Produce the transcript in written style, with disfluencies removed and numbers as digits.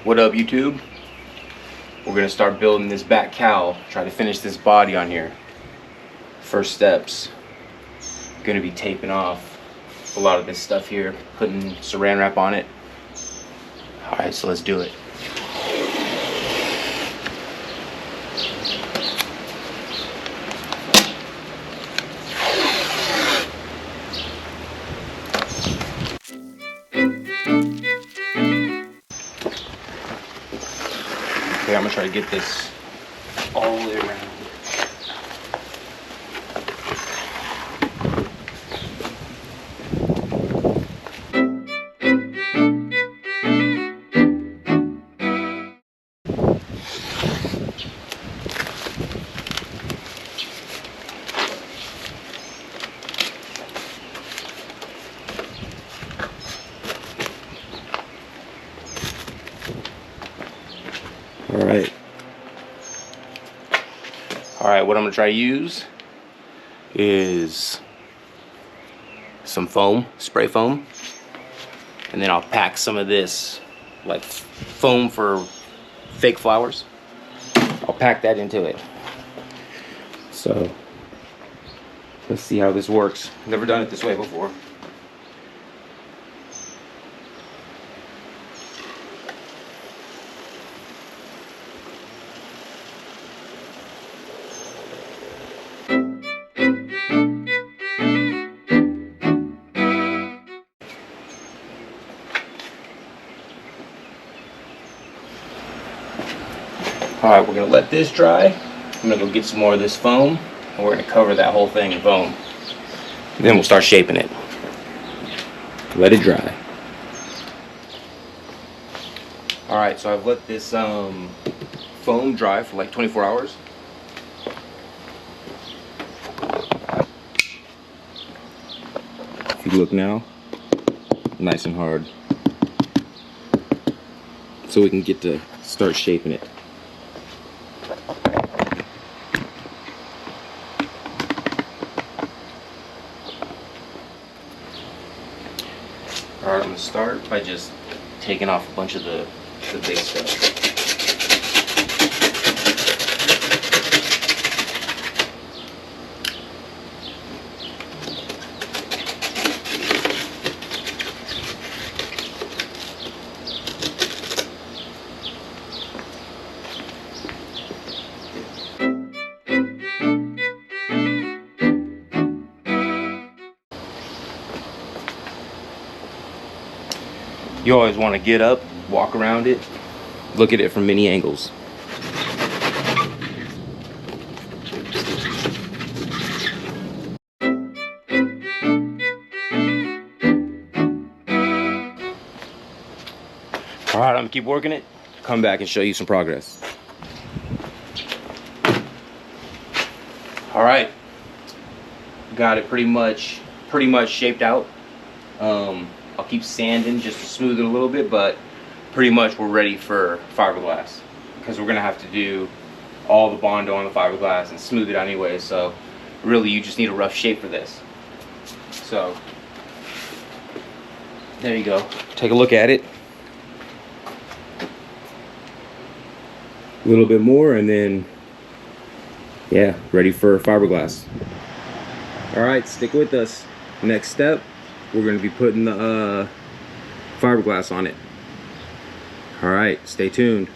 What up, YouTube? We're gonna start building this back cowl. Try to finish this body on here. First steps, gonna be taping off a lot of this stuff here, putting saran wrap on it. All right, so let's do it. Okay, I'm gonna try to get this all the way around. All right, what I'm gonna try to use is some foam, spray foam, and then I'll pack some of this like foam for fake flowers. I'll pack that into it. So let's see how this works. Never done it this way before. All right, we're gonna let this dry. I'm gonna go get some more of this foam, and we're gonna cover that whole thing in foam. And then we'll start shaping it. Let it dry. All right, so I've let this foam dry for like 24 hours. If you look now, nice and hard. So we can get to start shaping it. Alright, I'm going to start by just taking off a bunch of the big stuff. You always want to get up, walk around it, look at it from many angles. All right, I'm gonna keep working it. Come back and show you some progress. All right, got it pretty much shaped out. I'll keep sanding just to smooth it a little bit, but pretty much we're ready for fiberglass because we're gonna have to do all the Bondo on the fiberglass and smooth it out anyway. So really, you just need a rough shape for this. So there you go. Take a look at it. A little bit more, and then yeah, ready for fiberglass. All right, stick with us. Next step, we're going to be putting the fiberglass on it. All right, stay tuned.